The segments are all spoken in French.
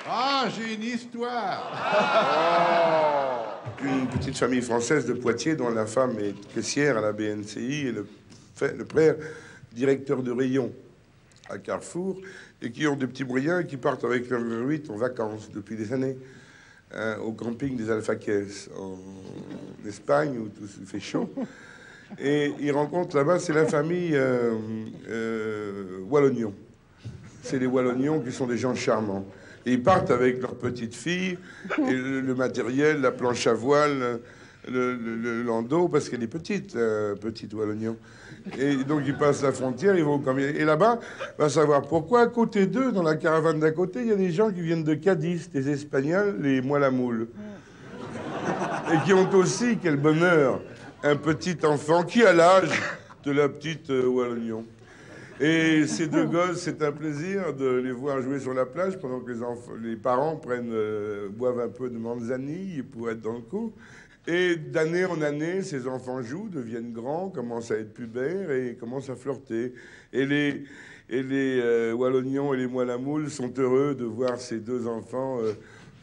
Ah, j'ai une histoire. Une petite famille française de Poitiers dont la femme est caissière à la BNCI et le père directeur de rayon à Carrefour, et qui ont des petits moyens et qui partent avec leur 8 en vacances depuis des années au camping des Alfaques en Espagne où tout se fait chaud. Et ils rencontrent là-bas, c'est la famille Wallognon. C'est les Wallognon qui sont des gens charmants. Et ils partent avec leur petite fille et le matériel, la planche à voile, le landau, parce qu'elle est petite, petite Wallognon. Et donc ils passent la frontière, ils vont comme... Et là-bas, va savoir pourquoi, à côté d'eux, dans la caravane d'à côté, il y a des gens qui viennent de Cadiz, des Espagnols, les Moilamoules. Et qui ont aussi, quel bonheur, un petit enfant qui a l'âge de la petite Wallognon. Et ces deux gosses, c'est un plaisir de les voir jouer sur la plage pendant que les parents boivent un peu de manzanille pour être dans le coup. Et d'année en année, ces enfants jouent, deviennent grands, commencent à être pubères et commencent à flirter. Et les Wallognon et les Moilamoules sont heureux de voir ces deux enfants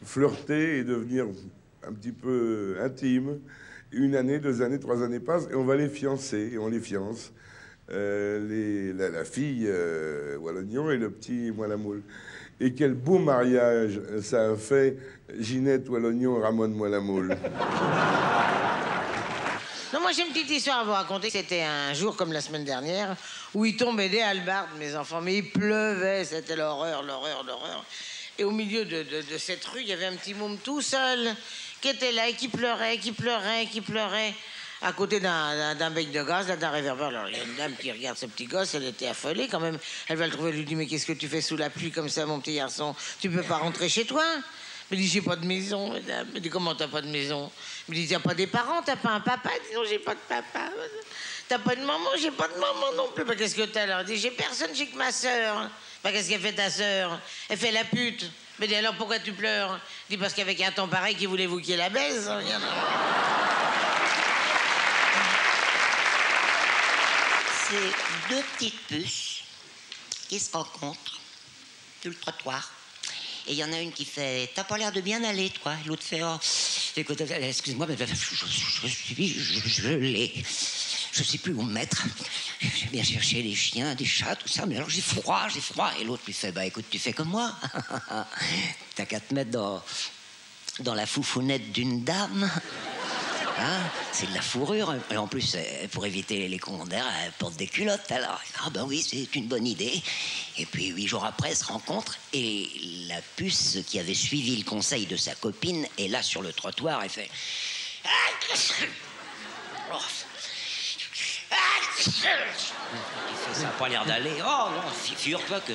flirter et devenir un petit peu intimes. Une année, 2 années, 3 années passent et on va les fiancer et on les fiance. La fille Wallognon et le petit Moilamoule. Et quel beau mariage ça a fait, Ginette Wallognon et Ramon Moilamoule. Non, moi j'ai une petite histoire à vous raconter. C'était un jour comme la semaine dernière où il tombait des hallebardes, mes enfants, mais il pleuvait, c'était l'horreur, l'horreur, l'horreur. Et au milieu de cette rue, il y avait un petit môme tout seul qui était là et qui pleurait, qui pleurait, qui pleurait. À côté d'un bec de gaz, là, d'un réverbère. Alors, il y a une dame qui regarde ce petit gosse, elle était affolée quand même. Elle va le trouver, elle lui dit, mais qu'est-ce que tu fais sous la pluie comme ça, mon petit garçon? Tu peux pas rentrer chez toi? Il dit, j'ai pas de maison, madame. Il dit, comment t'as pas de maison? Il dit, t'as pas des parents, t'as pas un papa? Il dit, non, j'ai pas de papa. T'as pas de maman? J'ai pas de maman non plus. Bah, qu'est-ce que t'as alors? Il dit, j'ai personne, j'ai que ma sœur. Bah, qu'est-ce qu'elle fait ta sœur? Elle fait la pute. Mais dis, alors pourquoi tu pleures? Il dit, parce qu'avec un temps pareil, qui voulez-vous qu'il la baise? C'est 2 petites puces qui se rencontrent sur le trottoir. Et il y en a une qui fait « T'as pas l'air de bien aller, toi ?» L'autre fait « Oh, écoute, excuse-moi, mais je sais plus où me mettre. J'ai bien cherché les chiens, des chats, tout ça, mais alors j'ai froid. » Et l'autre lui fait « Bah écoute, tu fais comme moi. T'as qu'à te mettre dans la foufounette d'une dame. » Hein, c'est de la fourrure. Et en plus, pour éviter les courants d'air, elle porte des culottes. Alors, ah ben oui, c'est une bonne idée. Et puis 8 jours après, elle se rencontre et la puce qui avait suivi le conseil de sa copine est là sur le trottoir et fait... Ça n'a pas l'air d'aller. Oh non, figure-toi que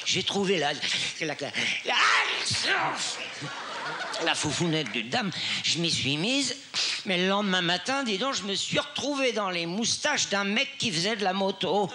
j'ai trouvé la foufounette d'une dame, je m'y suis mise, mais le lendemain matin, dis donc, je me suis retrouvé dans les moustaches d'un mec qui faisait de la moto.